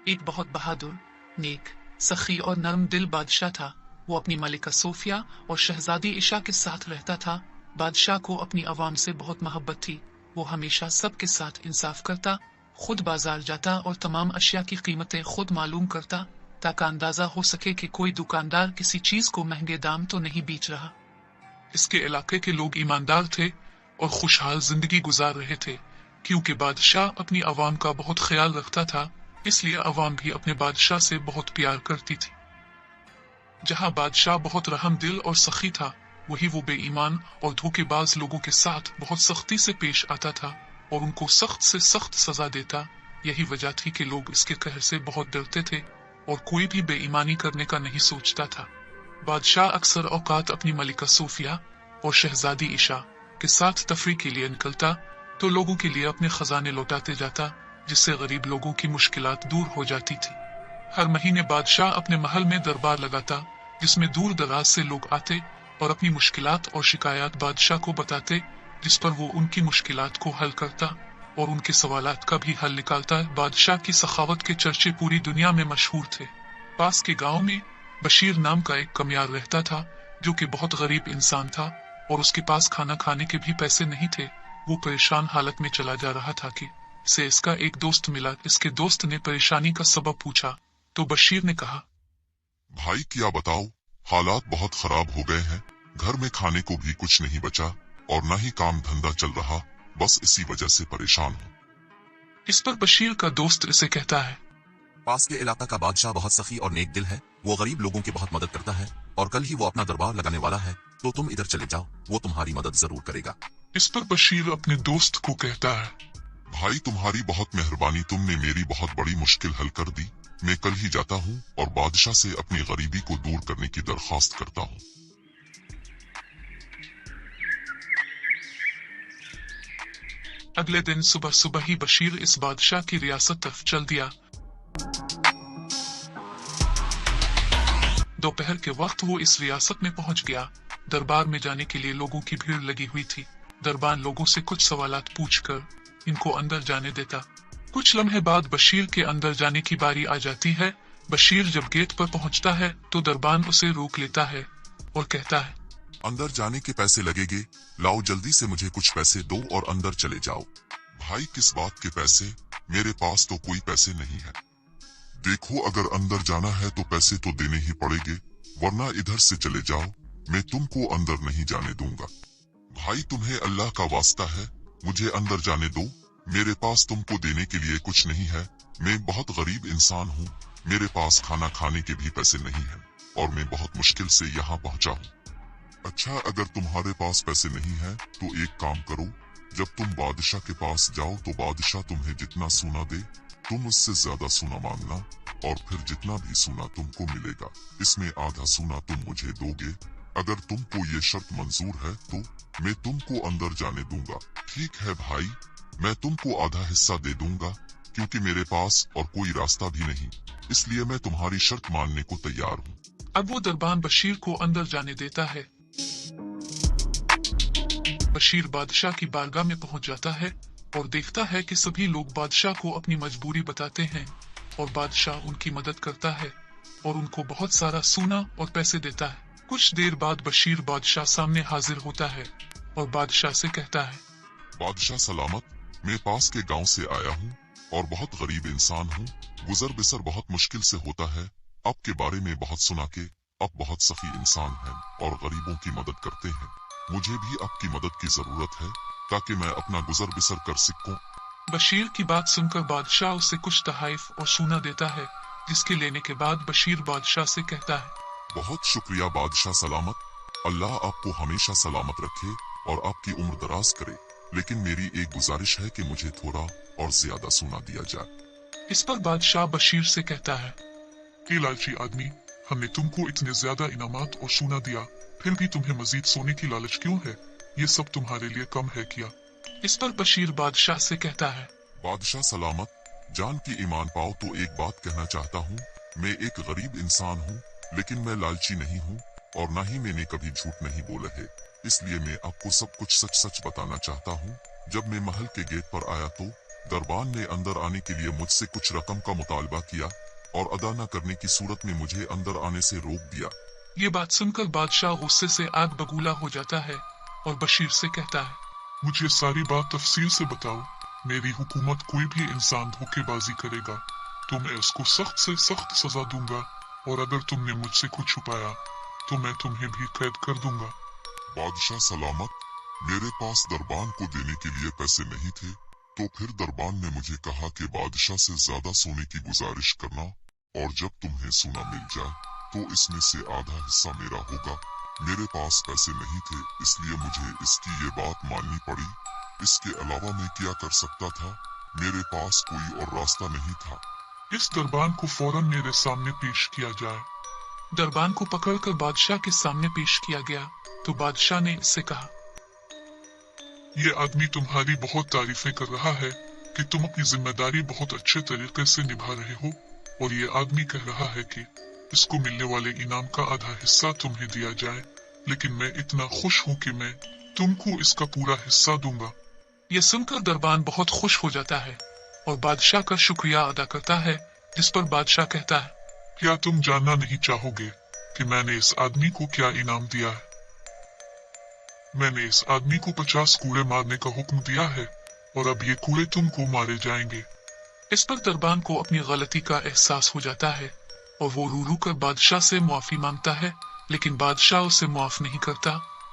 एक बहुत बहादुर, नेक, सखी और नरम दिल बादशाह था। वो अपनी मलिका सोफिया और शहजादी इशा के साथ रहता था। बादशाह को अपनी आवाम से बहुत मोहब्बत थी। वो हमेशा सबके साथ इंसाफ करता, खुद बाजार जाता और तमाम अशिया की कीमतें खुद मालूम करता, ताकि अंदाजा हो सके कि कोई दुकानदार किसी चीज को महंगे दाम तो नहीं बेच रहा। इसके इलाके के लोग ईमानदार थे और खुशहाल जिंदगी गुजार रहे थे, क्योंकि बादशाह अपनी आवाम का बहुत ख्याल रखता था। इसलिए आवाम भी अपने बादशाह से बहुत प्यार करती थी। जहां बादशाह बहुत रहम दिल और सखी था, वही वो बेईमान और धोखेबाज लोगों के साथ बहुत सख्ती से पेश आता था और उनको सख्त से सख्त सजा देता। यही वजह थी कि लोग इसके कहर से बहुत डरते थे और कोई भी बेईमानी करने का नहीं सोचता था। बादशाह अक्सर औकात अपनी मलिका सोफिया और शहजादी इशा के साथ तफरी के लिए निकलता तो लोगों के लिए अपने खजाने लौटाते जाता, जिससे गरीब लोगों की मुश्किलात दूर हो जाती थी। हर महीने बादशाह अपने महल में दरबार लगाता, जिसमें दूर दराज से लोग आते और अपनी मुश्किलात और शिकायत बादशाह को बताते, जिस पर वो उनकी मुश्किलात को हल करता और उनके सवालात का भी हल निकालता। बादशाह की सखावत के चर्चे पूरी दुनिया में मशहूर थे। पास के गांव में बशीर नाम का एक कमियार रहता था, जो कि बहुत गरीब इंसान था और उसके पास खाना खाने के भी पैसे नहीं थे। वो परेशान हालत में चला जा रहा था कि इसे इसका एक दोस्त मिला। इसके दोस्त ने परेशानी का सबब पूछा तो बशीर ने कहा, भाई क्या बताओ, हालात बहुत खराब हो गए हैं। घर में खाने को भी कुछ नहीं बचा और न ही काम धंधा चल रहा, बस इसी वजह से परेशान हूँ। इस पर बशीर का दोस्त इसे कहता है, पास के इलाका का बादशाह बहुत सखी और नेक दिल है। वो गरीब लोगों की बहुत मदद करता है और कल ही वो अपना दरबार लगाने वाला है, तो तुम इधर चले जाओ, वो तुम्हारी मदद जरूर करेगा। इस पर बशीर अपने दोस्त को कहता है, भाई तुम्हारी बहुत मेहरबानी, तुमने मेरी बहुत बड़ी मुश्किल हल कर दी। मैं कल ही जाता हूँ और बादशाह से अपनी गरीबी को दूर करने की दरख्वास्त करता हूँ। अगले दिन सुबह सुबह ही बशीर इस बादशाह की रियासत तरफ चल दिया। दोपहर के वक्त वो इस रियासत में पहुंच गया। दरबार में जाने के लिए लोगों की भीड़ लगी हुई थी। दरबार लोगों से कुछ सवालात पूछकर इनको अंदर जाने देता। कुछ लम्हे बाद बशीर के अंदर जाने की बारी आ जाती है। बशीर जब गेट पर पहुंचता है तो दरबान उसे रोक लेता है और कहता है, अंदर जाने के पैसे लगेंगे, लाओ जल्दी से मुझे कुछ पैसे दो और अंदर चले जाओ। भाई किस बात के पैसे, मेरे पास तो कोई पैसे नहीं है। देखो अगर अंदर जाना है तो पैसे तो देने ही पड़ेंगे, वरना इधर से चले जाओ, मैं तुमको अंदर नहीं जाने दूंगा। भाई तुम्हें अल्लाह का वास्ता है, मुझे अंदर जाने दो, मेरे पास तुमको देने के लिए कुछ नहीं है। मैं बहुत गरीब इंसान हूँ, मेरे पास खाना खाने के भी पैसे नहीं है और मैं बहुत मुश्किल से यहाँ पहुँचा हूँ। अच्छा अगर तुम्हारे पास पैसे नहीं है तो एक काम करो, जब तुम बादशाह के पास जाओ तो बादशाह तुम्हें जितना सोना दे तुम उससे ज्यादा सोना मांगना और फिर जितना भी सोना तुमको मिलेगा इसमें आधा सोना तुम मुझे दोगे। अगर तुमको ये शर्त मंजूर है तो मैं तुमको अंदर जाने दूंगा। ठीक है भाई, मैं तुमको आधा हिस्सा दे दूंगा, क्योंकि मेरे पास और कोई रास्ता भी नहीं, इसलिए मैं तुम्हारी शर्त मानने को तैयार हूँ। अब वो दरबान बशीर को अंदर जाने देता है। बशीर बादशाह की बारगाह में पहुंच जाता है और देखता है कि सभी लोग बादशाह को अपनी मजबूरी बताते हैं और बादशाह उनकी मदद करता है और उनको बहुत सारा सोना और पैसे देता है। कुछ देर बाद बशीर बादशाह सामने हाजिर होता है और बादशाह से कहता है, बादशाह सलामत, मैं पास के गांव से आया हूँ और बहुत गरीब इंसान हूँ। गुजर बसर बहुत मुश्किल से होता है। आपके बारे में बहुत सुना के आप बहुत सखी इंसान हैं और गरीबों की मदद करते हैं। मुझे भी आपकी मदद की जरूरत है ताकि मैं अपना गुजर बसर कर सकूं। बशीर की बात सुनकर बादशाह उसे कुछ तहाइफ और सोना देता है, जिसके लेने के बाद बशीर बादशाह से कहता है, बहुत शुक्रिया बादशाह सलामत, अल्लाह आपको हमेशा सलामत रखे और आपकी उम्र दराज करे, लेकिन मेरी एक गुजारिश है कि मुझे थोड़ा और ज्यादा सोना दिया जाए। इस पर बादशाह बशीर से कहता है, कि लालची आदमी, हमने तुमको इतने ज्यादा इनामात और सोना दिया, फिर भी तुम्हें मजीद सोने की लालच क्यों है? ये सब तुम्हारे लिए कम है क्या? इस पर बशीर बादशाह से कहता है, बादशाह सलामत, जान की ईमान पाओ तो एक बात कहना चाहता हूँ। मैं एक गरीब इंसान हूँ, लेकिन मैं लालची नहीं हूँ और न ही मैंने कभी झूठ नहीं बोला है, इसलिए मैं आपको सब कुछ सच सच बताना चाहता हूँ। जब मैं महल के गेट पर आया तो दरबान ने अंदर आने के लिए मुझसे कुछ रकम का मुतालबा किया और अदा न करने की सूरत में मुझे अंदर आने से रोक दिया। ये बात सुनकर बादशाह गुस्से से आग बबूला हो जाता है और बशीर से कहता है, मुझे सारी बात तफसील से बताओ। मेरी हुकूमत कोई भी इंसान धोखेबाजी करेगा तो मैं उसको सख्त से सख्त सजा दूंगा, और अगर तुमने मुझसे कुछ छुपाया तो मैं तुम्हें भी कैद कर दूंगा। बादशाह सलामत, मेरे पास दरबान को देने के लिए पैसे नहीं थे, तो फिर दरबान ने मुझे कहा कि बादशाह से ज्यादा सोने की गुजारिश करना, और जब तुम्हें सोना मिल जाए तो इसमें से आधा हिस्सा मेरा होगा। मेरे पास पैसे नहीं थे, इसलिए मुझे इसकी ये बात माननी पड़ी। इसके अलावा मैं क्या कर सकता था? मेरे पास कोई और रास्ता नहीं था। इस दरबान को फौरन मेरे सामने पेश किया जाए। दरबान को पकड़कर बादशाह के सामने पेश किया गया तो बादशाह ने इससे कहा, ये आदमी तुम्हारी बहुत तारीफें कर रहा है कि तुम अपनी जिम्मेदारी बहुत अच्छे तरीके से निभा रहे हो, और ये आदमी कह रहा है कि इसको मिलने वाले इनाम का आधा हिस्सा तुम्हें दिया जाए, लेकिन मैं इतना खुश हूँ कि मैं तुमको इसका पूरा हिस्सा दूंगा। यह सुनकर दरबान बहुत खुश हो जाता है और बादशाह का शुक्रिया अदा करता है, जिस पर बादशाह कहता है, क्या तुम जानना नहीं चाहोगे कि मैंने इस आदमी को क्या इनाम दिया है? मैंने इस आदमी को 50 कूड़े मारने का हुक्म दिया है, और अब ये कूड़े तुमको मारे जाएंगे। इस पर दरबान को अपनी गलती का एहसास हो जाता है और वो रू रू कर बादशाह से मुआफी मांगता है, लेकिन बादशाह उसे माफ नहीं करता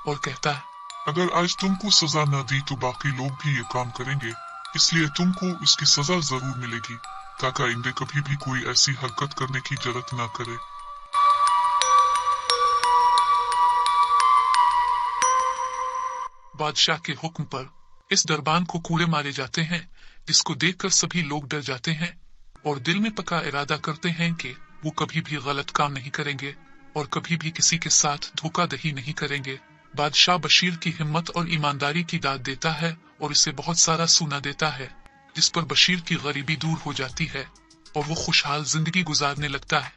और कहता है, अगर आज तुमको सजा न दी तो बाकी लोग भी ये काम करेंगे, इसलिए तुमको इसकी सजा जरूर मिलेगी, ताकि आइंदे कभी भी कोई ऐसी हरकत करने की जरूरत न करे। बादशाह के हुक्म पर इस दरबान को कूड़े मारे जाते हैं, जिसको देखकर सभी लोग डर जाते हैं और दिल में पक्का इरादा करते हैं कि वो कभी भी गलत काम नहीं करेंगे और कभी भी किसी के साथ धोखाधड़ी नहीं करेंगे। बादशाह बशीर की हिम्मत और ईमानदारी की दाद देता है और इसे बहुत सारा सोना देता है, जिस पर बशीर की गरीबी दूर हो जाती है और वो खुशहाल जिंदगी गुजारने लगता है।